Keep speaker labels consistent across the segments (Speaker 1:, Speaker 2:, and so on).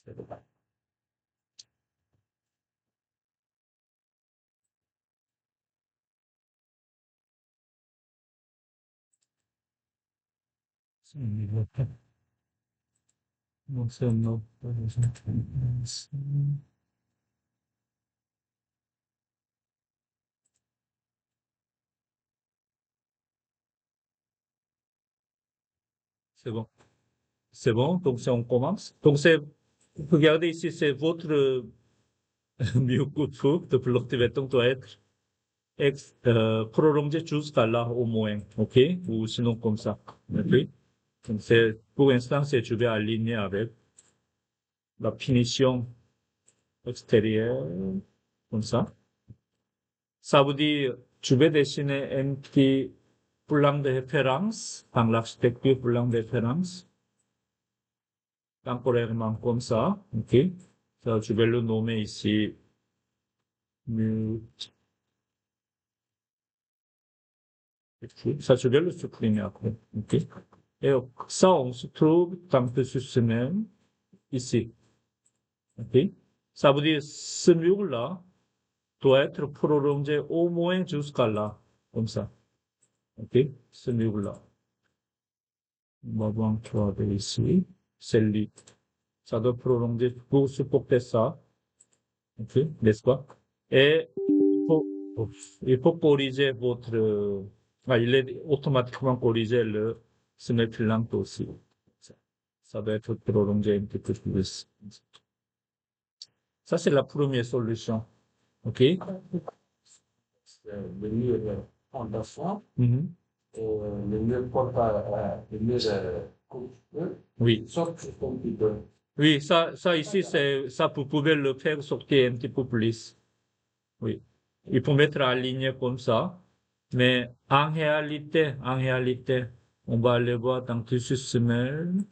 Speaker 1: C'est bon. C'est bon, donc on commence. Donc regardez ici, c'est votre mieux-coût de bloc-de-béton doit être prolongé jusqu'à là au moins, ok? Ou sinon comme ça, ok? Donc pour l'instant, je vais aligner avec la finition extérieure, comme ça. Ça veut dire, je vais dessiner un petit plan de référence, dans l'architecture plan de référence, temporairement comme ça, ok? Ça, je vais le nommer ici, ça, je vais le supprimer après, ok? Et ça, on se trouve dans ce système ici, ok? Ça veut dire, ce mur-là doit être prolongé au moins jusqu'à là, comme ça, ok? Ce mur-là. On va trouver ici, celle-là. Ça doit prolonger pour supporter ça, ok? N'est-ce pas? Et il faut corriger votre, il est automatiquement corrigé le semestre lent aussi. Ça doit être prolongé un petit peu plus. Ça, c'est la première solution. OK?
Speaker 2: Le mur fondation,
Speaker 1: Mhm.
Speaker 2: le mur porte le mur construit,
Speaker 1: Oui.
Speaker 2: sauf que un petit peu.
Speaker 1: Oui, ça ici, ça, vous pouvez le faire sortir un petit peu plus. Oui. Il faut mettre en ligne comme ça. Mais en réalité, on va aller voir dans quelques semaines.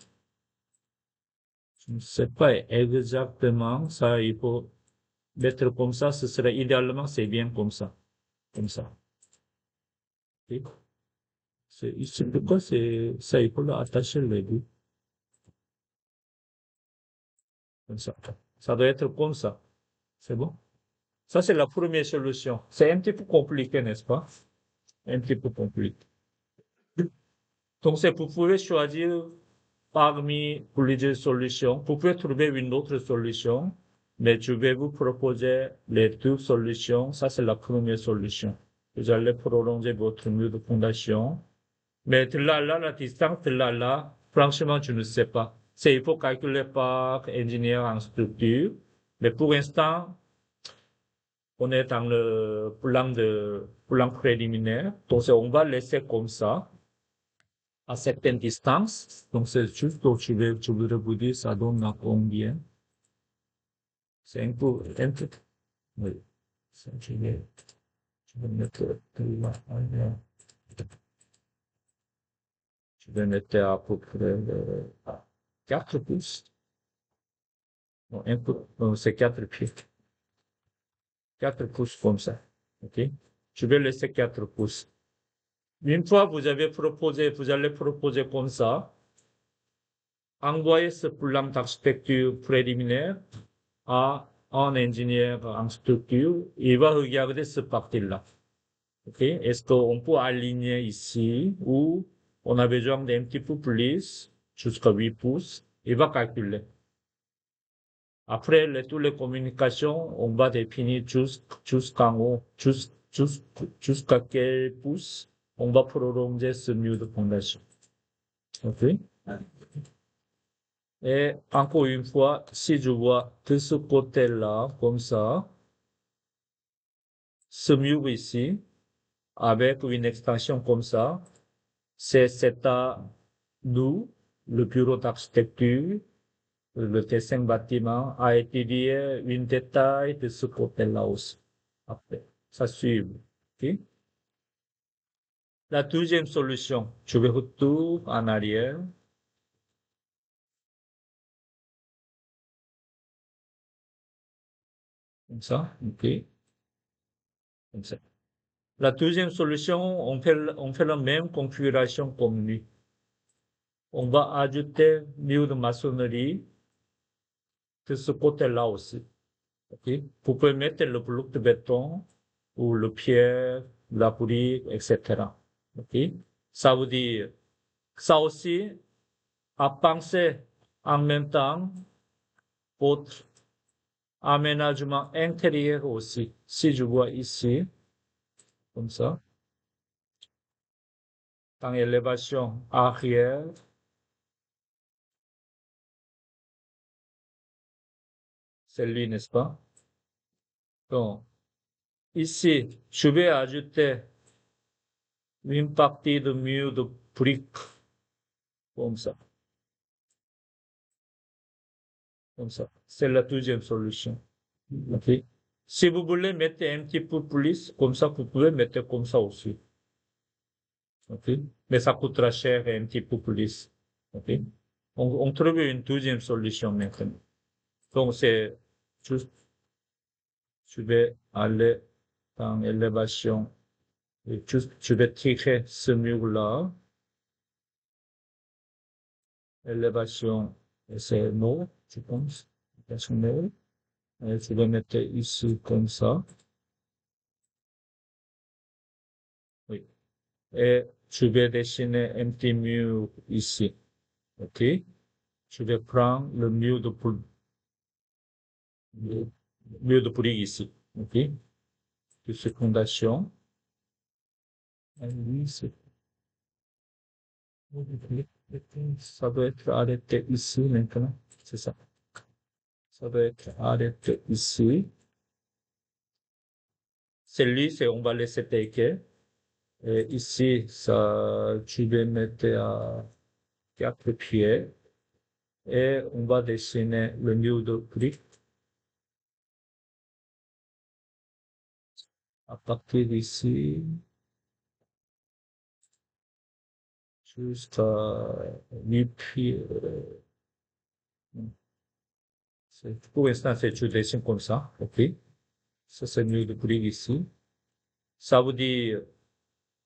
Speaker 1: Je ne sais pas exactement ça, il faut mettre comme ça, ce serait idéalement, c'est bien comme ça. Comme ça. Ok. C'est pourquoi c'est ça, il faut l'attacher les deux. Comme ça. Ça doit être comme ça. C'est bon? Ça, c'est la première solution. C'est un petit peu compliqué, n'est-ce pas? Un petit peu compliqué. Donc, vous pouvez choisir parmi plusieurs solutions. Vous pouvez trouver une autre solution, mais je vais vous proposer les deux solutions. Ça, c'est la première solution. Vous allez prolonger votre mur de fondation. Mais de là, la distance de là, franchement, je ne sais pas. Il faut calculer par ingénieur en structure. Mais pour l'instant, on est dans le plan préliminaire. Donc, on va laisser comme ça, à certaines distances. Donc, c'est juste que je voudrais vous dire, ça donne à combien. C'est un peu, oui. Je vais mettre, je vais mettre à peu près 4 pouces. Non, un peu, non, c'est 4 pieds. 4 pouces comme ça. OK? Je vais laisser 4 pouces. Une fois vous allez proposer comme ça, envoyez ce plan d'architecture préliminaire à un ingénieur en structure. Il va regarder ce parti-là. OK? Est-ce qu'on peut aligner ici ou on a besoin d'un petit peu plus, jusqu'à 8 pouces? Il va calculer. Après, toutes les communications, on va définir jusqu'en haut, jusqu'à quel pouce on va prolonger ce mur de fondation. OK? Et encore une fois, si je vois de ce côté-là, comme ça, ce mur ici, avec une extension comme ça, c'est à nous, le bureau d'architecture, le dessin bâtiment, à étudier une détail de ce côté-là aussi. Après, ça suit. OK? La deuxième solution, je vais retourner en arrière. Comme ça, OK. Comme ça. La deuxième solution, on fait la même configuration comme lui. On va ajouter mur de maçonnerie de ce côté-là aussi. Okay? Vous pouvez mettre le bloc de béton ou le pierre, la brique, etc. Okay? Ça veut dire, ça aussi, à penser en même temps votre aménagement intérieur aussi. Si je vois ici, comme ça, dans l'élévation arrière, c'est lui, n'est-ce pas? Donc, ici, je vais ajouter une partie de mur de briques, comme ça. Comme ça. C'est la deuxième solution. OK? Si vous voulez mettre un petit peu plus, comme ça, vous pouvez mettre comme ça aussi. OK? Mais ça coûtera cher et un petit peu plus. OK? On trouve une deuxième solution maintenant. Donc, c'est juste, je vais aller dans l'élévation. Et juste, je vais tirer ce mur-là. Élévation, et c'est non, je pense. Élévation non. Et je vais mettre ici comme ça. Oui. Et je vais dessiner un petit mur ici. OK? Je vais prendre le mur de briques ici. OK? De cette fondation. Et lui, ça doit être arrêté ici maintenant. C'est ça. Ça doit être arrêté ici. Celui, c'est, on va laisser tel quel. Et ici, ça, tu vais mettre à 4 pieds. Et on va dessiner le mur de briques à partir d'ici jusqu'à 8 pieds. Pour l'instant, c'est tu dessines comme ça. OK? Ça, c'est le mur de briques ici. Ça veut dire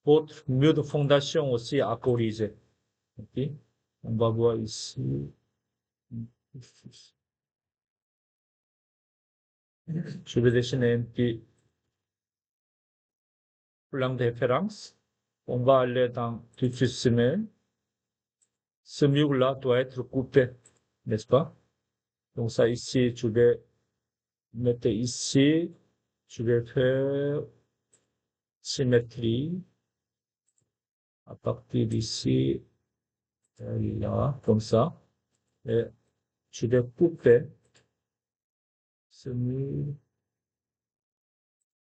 Speaker 1: votre mur de fondation aussi à corriger. OK? On va voir ici. Je vais dessiner un petit plan de référence. On va aller dans tout de suite. Ce mur-là doit être coupé, n'est-ce pas? Donc ça ici, je vais mettre ici. Je vais faire symétrie à partir d'ici, là, comme ça. Et je vais couper ce mur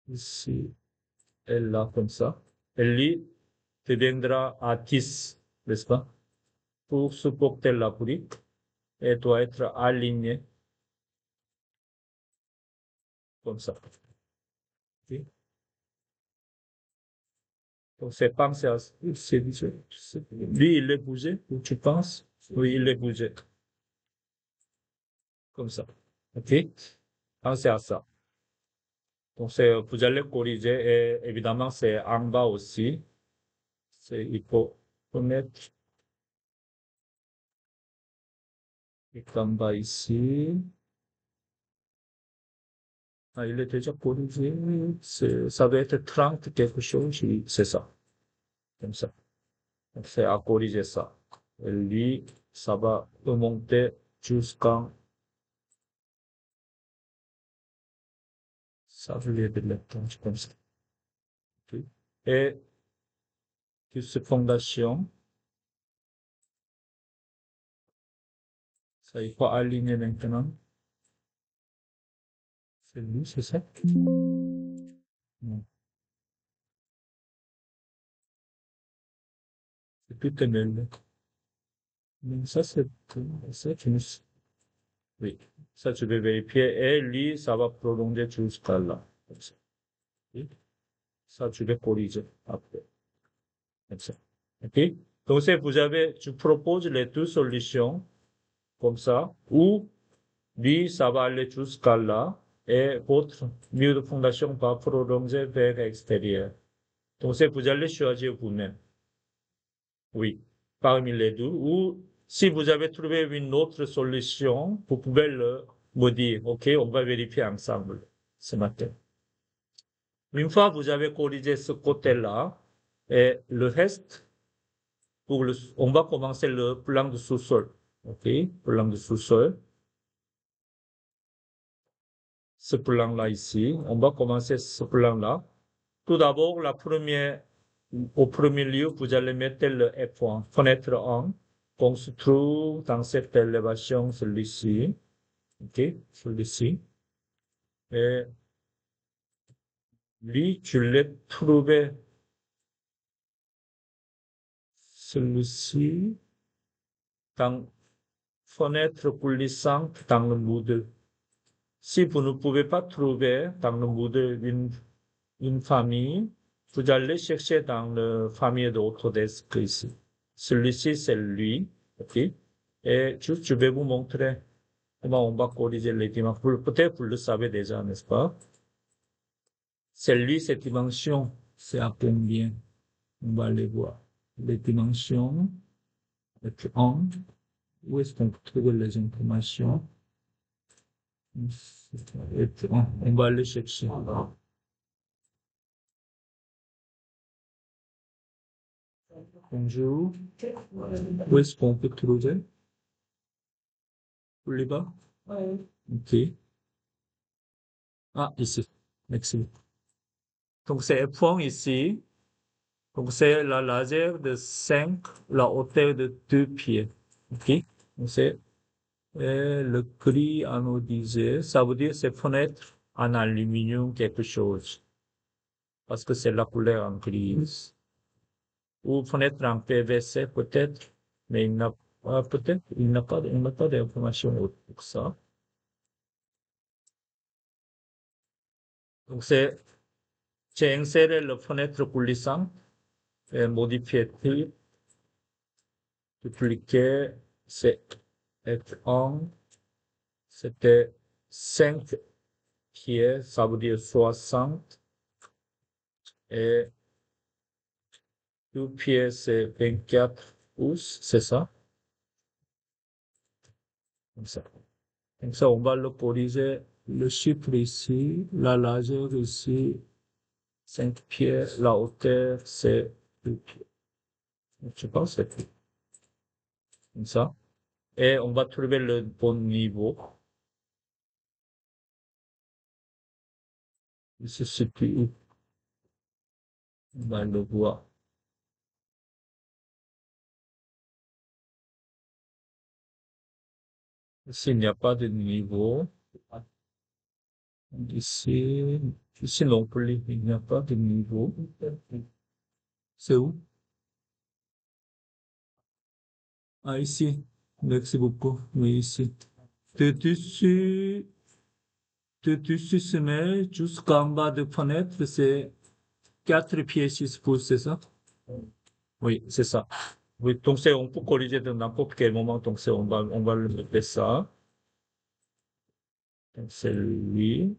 Speaker 1: ici et là, comme ça. Et lui deviendra à 10, n'est-ce pas? Pour supporter la brique et doit être aligné comme ça. Ok? Donc c'est pensé à lui, il est bougé, ou tu penses? Oui, il est bougé. Comme ça. OK? Pensez à ça. Donc c'est, vous allez corriger et évidemment c'est en bas aussi. Il faut mettre en bas ici. Ah, il est déjà corrigé. Ça doit être 30 quelque chose. Oui, c'est ça. Comme ça. Donc c'est à corriger ça. Et lui, ça va remonter jusqu'en, ça je vais le mettre comme ça. OK? Et cette fondation, ça il faut aligner maintenant. C'est lui, c'est ça? Non. C'est tout est mêlé. Mais ça, c'est une, oui. Ça, tu vais vérifier. Et lui, ça va prolonger jusqu'à là. Comme ça. Oui. Ça, tu vais corriger après. Comme ça. OK? Donc, si vous avez, tu proposes les deux solutions, comme ça, ou lui, ça va aller jusqu'à là, et votre mur de fondation va prolonger vers l'extérieur. Donc, si vous allez choisir vous-même. Oui, parmi les deux. Ou si vous avez trouvé une autre solution, vous pouvez maudit. OK, on va vérifier ensemble ce matin. Une fois vous avez corrigé ce côté-là, et le reste, on va commencer le plan de sous-sol. OK, plan de sous-sol. Ce plan-là ici, on va commencer ce plan-là. Tout d'abord, au premier lieu, vous allez mettre le F1, fenêtre 1, qu'on se trouve dans cette élévation, celui-ci. OK, celui-ci. Et lui, je l'ai trouvé, celui-ci, dans fenêtre coulissante dans le Moodle. Si vous ne pouvez pas trouver dans le Moodle une famille, vous allez chercher dans la famille d'Autodesk ici. Celui-ci, c'est lui. OK? Et juste, je vais vous montrer comment on va corriger les dimensions. Peut-être vous le savez déjà, n'est-ce pas? C'est lui, ces dimensions, c'est à combien? On va les voir. Les dimensions, F1. Où est-ce qu'on peut trouver les informations? F1. On va aller chercher. Bonjour. Où est-ce qu'on peut trouver? Pour les bas? OK. Ah, ici. Merci. Donc, c'est F1 ici. Donc, c'est la largeur de 5, la hauteur de 2 pieds. OK? Donc, c'est le gris anodisé. Ça veut dire c'est fenêtre en aluminium quelque chose. Parce que c'est la couleur en gris. Ou fenêtre en PVC peut-être. Mais il n'a pas d'information pour ça. Donc, j'ai inséré la fenêtre coulissante et modifié type, dupliquer, c'est F1, c'était 5 pieds, ça veut dire 60, et 2 pieds, c'est 24 pouces, c'est ça? Comme ça. Comme ça, on va le corriger, le chiffre ici, la largeur ici, 5 pieds, la hauteur, c'est 2 pieds. Je pense que c'est comme ça. Et on va trouver le bon niveau. Il se situe où? On va le voir. Ici, il n'y a pas de niveau. Ici, ici non plus, il n'y a pas de niveau. C'est où? Ah, ici. Merci beaucoup. Oui, ici. De dessus, de dessus se met jusqu'en bas de fenêtre, c'est 4 pieds 6 pouces, c'est ça? Oui, c'est ça. Oui, donc on peut corriger de n'importe quel moment, donc on va le mettre ça. Donc c'est lui.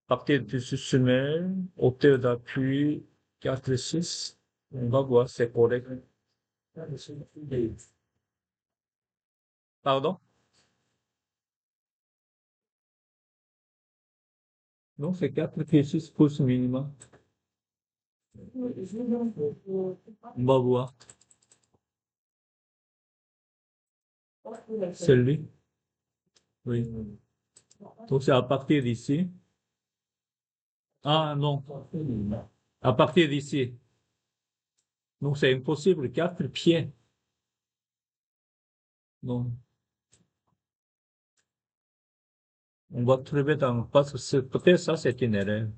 Speaker 1: Partir du sommet, hauteur d'appui, 4 6. On va voir, c'est correct. Pardon? Non, c'est 4 pieds 6 pouces minimum. On va voir. C'est lui. Oui. Donc c'est à partir d'ici. Ah non. À partir d'ici. Donc c'est impossible, 4 pieds. Non. On va trouver dans, parce que peut-être ça c'est une erreur.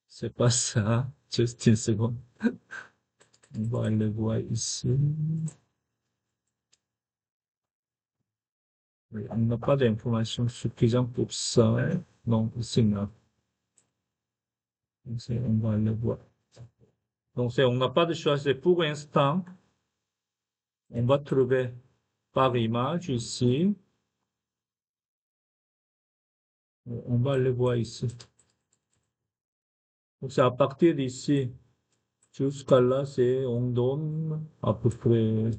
Speaker 1: C'est pas ça. Juste une seconde. On va le voir ici. Oui, on n'a pas d'informations suffisantes pour ça. Non, ici, non. Donc, on va le voir. Donc, on n'a pas de choix. C'est pour l'instant, on va trouver par image ici. On va le voir ici. Donc, c'est à partir d'ici jusqu'à là, on donne à peu près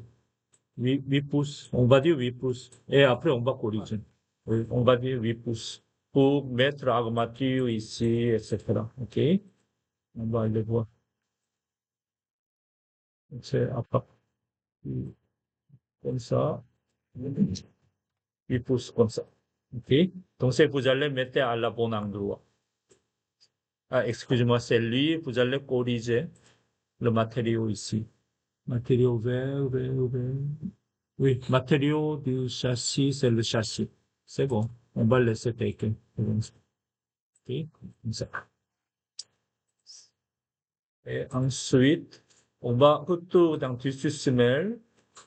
Speaker 1: 8 pouces. On va dire 8 pouces. Et après, on va corriger. Oui, on va dire 8 pouces. Pour mettre l'armature ici, etc. OK? On va le voir. C'est à partir comme ça. 8 pouces comme ça. OK? Donc, c'est vous allez mettre à la bonne endroit. Ah, excusez-moi, c'est lui, vous allez corriger le matériau ici. Matériau vert. Oui, matériau du châssis, c'est le châssis. C'est bon. On va laisser taker. OK? Comme ça. Et ensuite, on va retourner dans tissu semelle.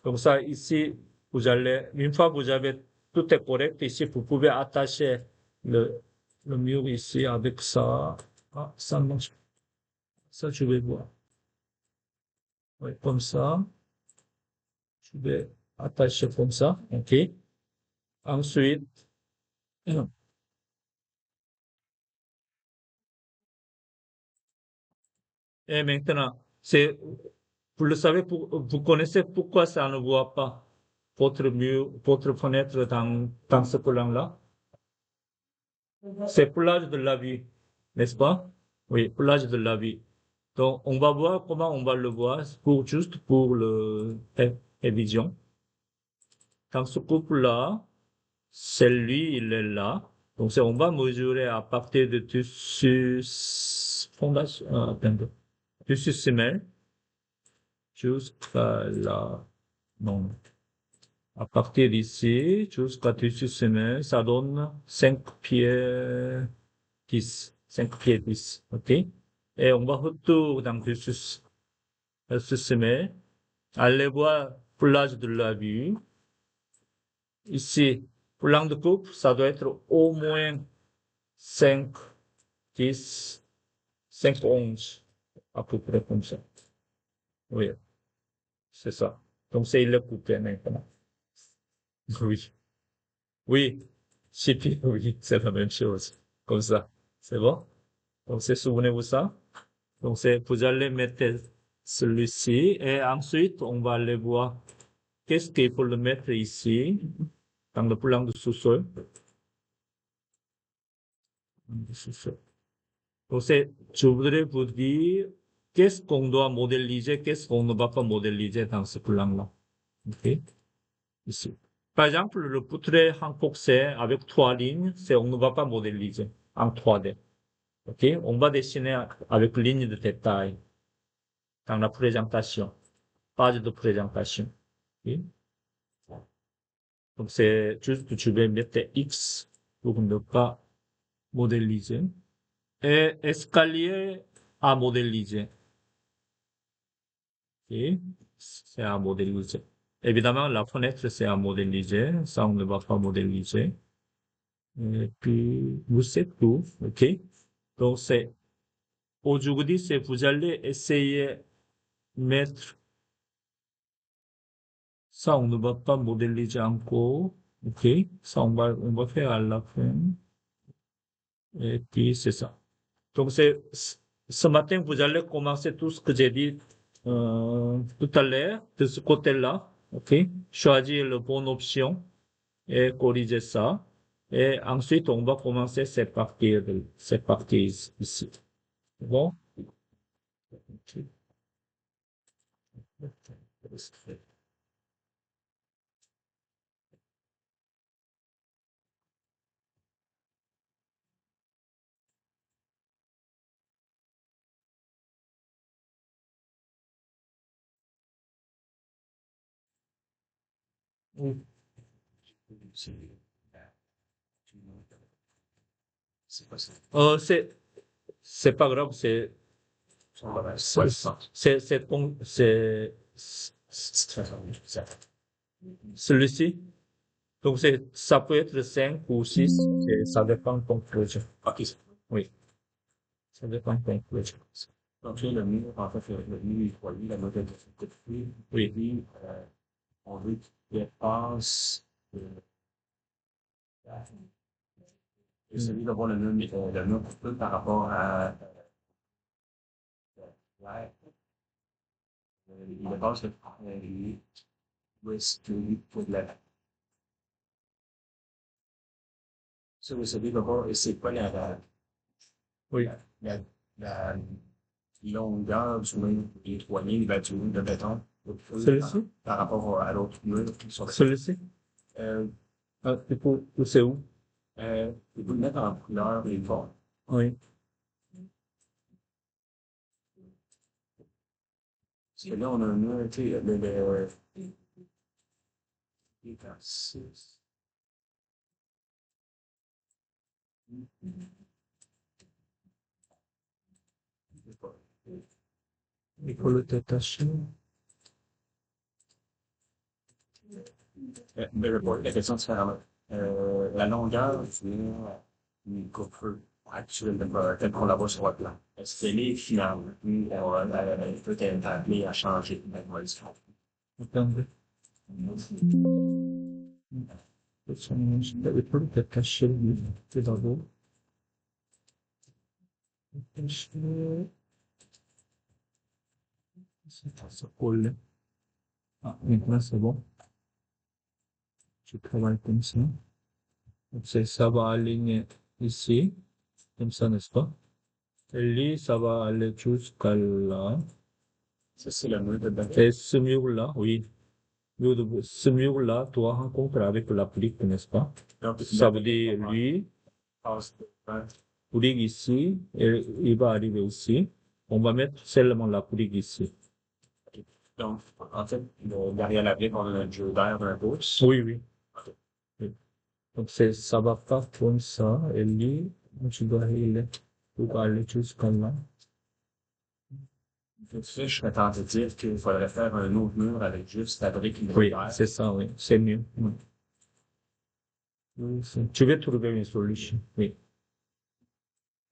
Speaker 1: Comme ça, ici, une fois que vous avez tout est correct, ici, vous pouvez attacher le mur ici avec ça. Ah, ça marche. Ça, je vais voir. Oui, comme ça. Je vais attacher comme ça. OK. Ensuite, et maintenant, vous le savez, vous connaissez pourquoi ça ne voit pas votre mur, votre fenêtre dans ce plan-là? C'est pour l'âge de la vie, n'est-ce pas? Oui, pour l'âge de la vie. Donc, on va voir comment on va le voir juste pour vision. Dans ce couple-là, c'est lui, il est là. Donc, on va mesurer à partir de tissu fondation, tissu semelle jusqu'à là. Non. À partir d'ici jusqu'à tissu semelle, ça donne 5 pieds 10, 5 pieds 10, OK? Et on va retourner dans ce sommet, aller voir pour l'âge de la vue. Ici, pour l'angle de coupe, ça doit être au moins 5, 10, 5, 11, à peu près comme ça. Oui, c'est ça. Donc, c'est il est coupé maintenant. Oui, oui, 6 pieds, oui, c'est la même chose. Comme ça. C'est bon? Donc, souvenez-vous ça? Donc, vous allez mettre celui-ci et ensuite, on va aller voir qu'est-ce qu'il faut le mettre ici, dans le plan de sous-sol. Donc, je voudrais vous dire qu'est-ce qu'on doit modéliser, qu'est-ce qu'on ne va pas modéliser dans ce plan-là. OK? Ici. Par exemple, le portrait renforcé avec 3 lignes, on ne va pas modéliser en 3D. OK? On va dessiner avec ligne de détail dans la présentation, page de présentation. OK? Donc, c'est juste que tu vais mettre X pour ne pas modéliser. Et escalier à modéliser. OK? C'est à modéliser. Évidemment, la fenêtre, c'est à modéliser. Ça, on ne va pas modéliser. Et puis, vous êtes tout. OK? Donc, aujourd'hui, vous allez essayer de mettre ça, on ne va pas modéliser encore. OK? Ça, on va faire à la fin. Et puis, c'est ça. Donc, ce matin, vous allez commencer tout ce que j'ai dit tout à l'heure de ce côté-là. OK? Choisir la bonne option et corriger ça. Et ensuite, on va commencer cette partie ici. Bon? OK. Oui. C'est pas grave, celui-ci. Donc, ça peut être 5 ou 6, ça dépend de ton projet.
Speaker 2: Ok.
Speaker 1: Oui, ça dépend de ton projet.
Speaker 2: Donc, le mur, en fait, le mur, il faut la modèle de cette côté.
Speaker 1: Oui.
Speaker 2: Et puis, on veut qu'il dépasse celui d'avoir le mur coupé par rapport à l'air. Il dépasse le où est-ce que pour la celui d'abord, et c'est quoi
Speaker 1: Oui.
Speaker 2: la, la longueur du mur des trois lignes bâtiments de béton
Speaker 1: Celui-ci?
Speaker 2: par rapport à l'autre mur qui sont
Speaker 1: Celui-ci?
Speaker 2: euh,
Speaker 1: Ah, c'est où?
Speaker 2: vous le mettre en couleur uniforme.
Speaker 1: Oui.
Speaker 2: Parce que là, on a un mur, tu sais, l'exercice.
Speaker 1: Il faut le détacher.
Speaker 2: La question différemment. La longueur d'une coupe actuelle telle qu'on la voit sur le plan. Est-ce qu'elle est finale? Elle peut être appelée à changer de modification.
Speaker 1: Attendez. Il faut le détacher, lui. C'est d'abord. Détacher. Ça colle. Ah, maintenant c'est bon. Je travaille comme ça. Donc, ça va aligner ici, comme ça, n'est-ce pas? Et lui, ça va aller jusqu'à là.
Speaker 2: Ça, c'est le mur de béton.
Speaker 1: Et ce mur-là, oui. Ce mur-là doit rencontrer avec la brique, n'est-ce pas?
Speaker 2: Donc,
Speaker 1: Ça veut dire, lui,
Speaker 2: passe
Speaker 1: brique ici, et il va arriver ici. On va mettre seulement la brique ici.
Speaker 2: donc, en fait, derrière la brique, on a un jeu d'air d'un pouce.
Speaker 1: Oui, oui. Oui. Donc, ça va pas comme ça. Et lui, tu dois aller jusqu'à là.
Speaker 2: Tu sais, je serais tenté de dire qu'il faudrait faire un autre mur avec juste la brique
Speaker 1: Oui,
Speaker 2: d'air.
Speaker 1: c'est ça, oui. C'est mieux. Oui. Oui, tu veux trouver une solution. Oui.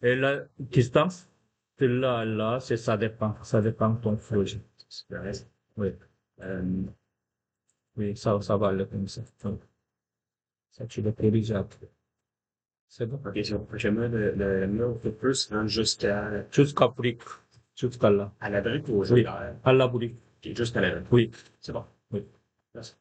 Speaker 1: Et la distance de là à là, ça dépend. Ça dépend de ton projet.
Speaker 2: C'est vrai.
Speaker 1: Oui.
Speaker 2: Euh,
Speaker 1: Oui, ça va aller comme ça. Donc, ça, tu le corriges après. C'est bon.
Speaker 2: ok, j'aimerais le mur un peu plus hein,
Speaker 1: Jusqu'à brique. Jusqu'à là.
Speaker 2: à la brique ou au jeu
Speaker 1: Oui.
Speaker 2: d'air.
Speaker 1: À la brique.
Speaker 2: Ok, juste à la brique.
Speaker 1: Oui.
Speaker 2: C'est bon.
Speaker 1: Oui.
Speaker 2: Merci.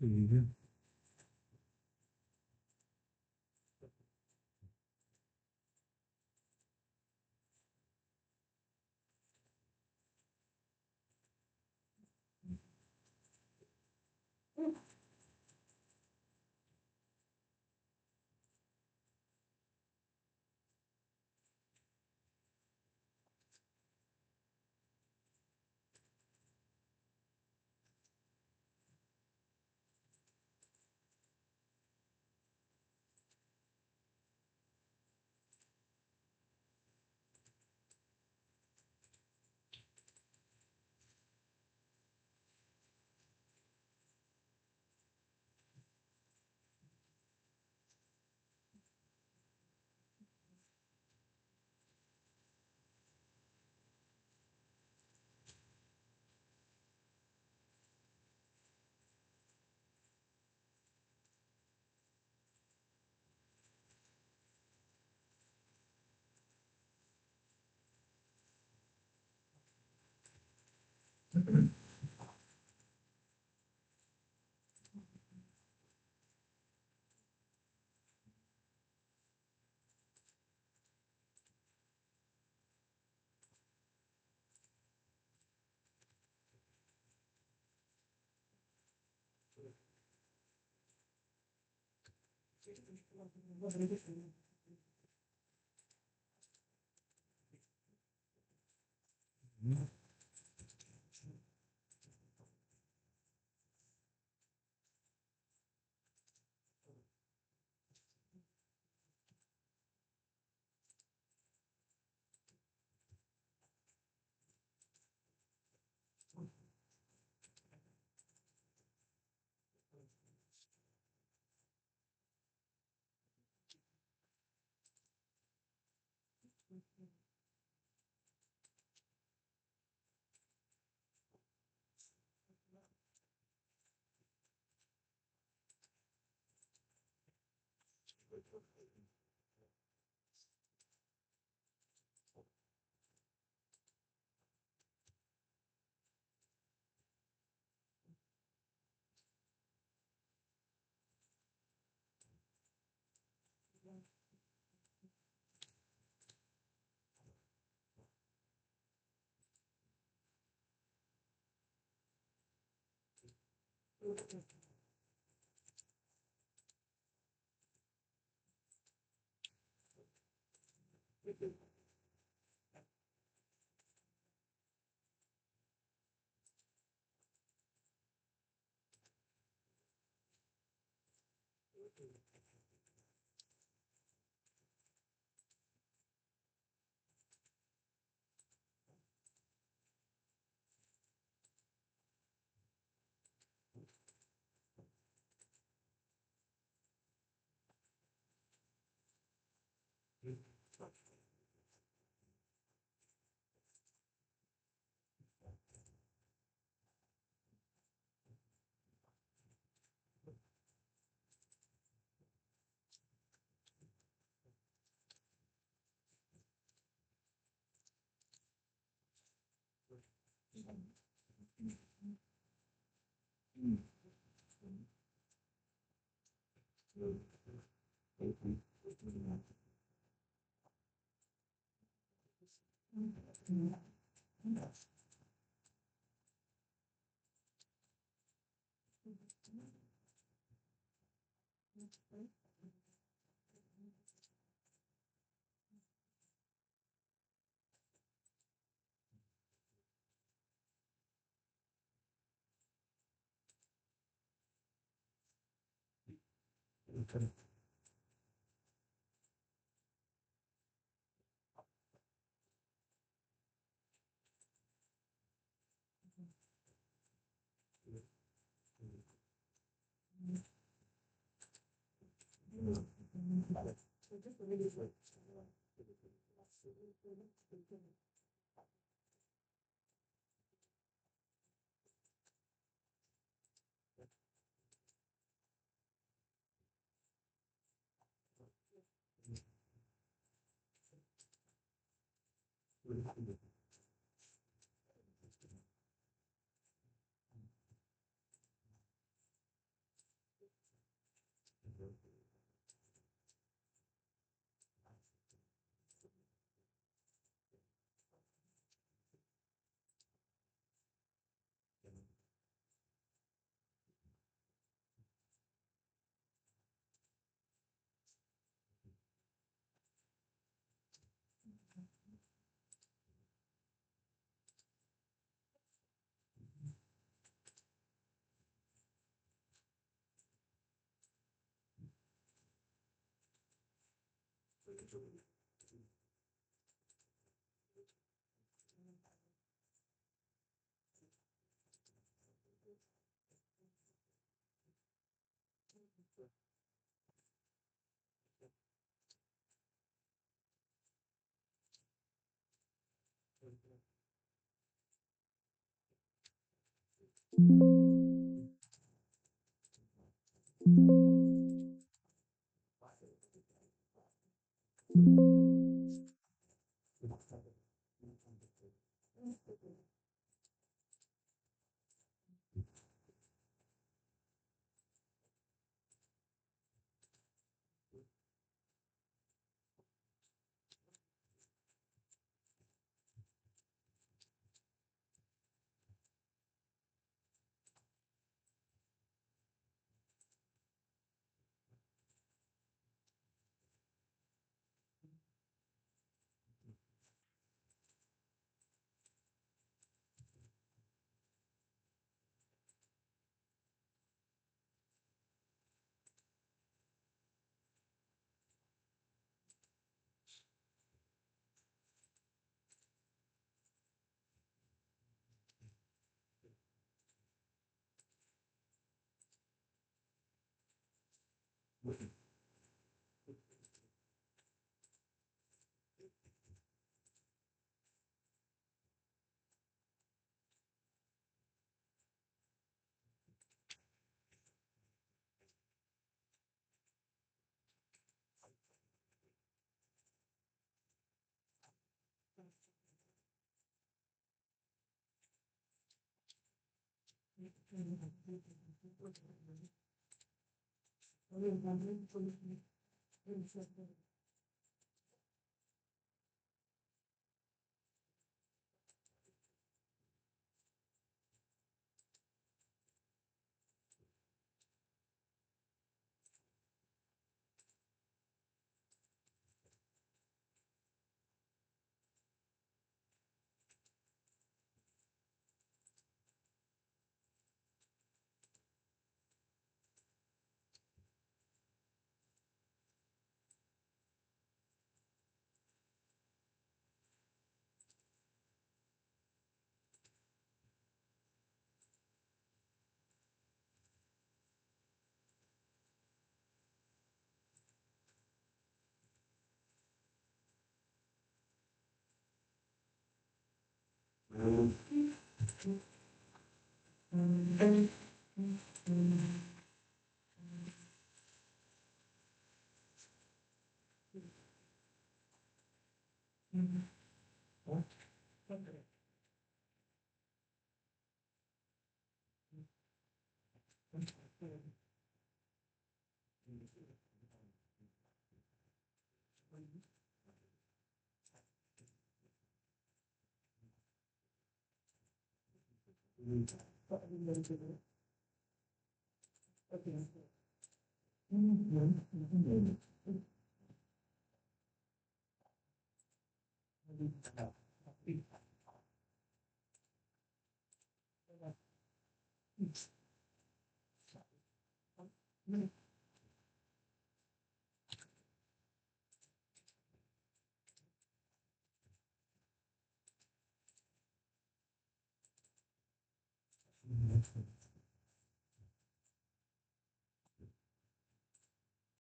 Speaker 1: Oui.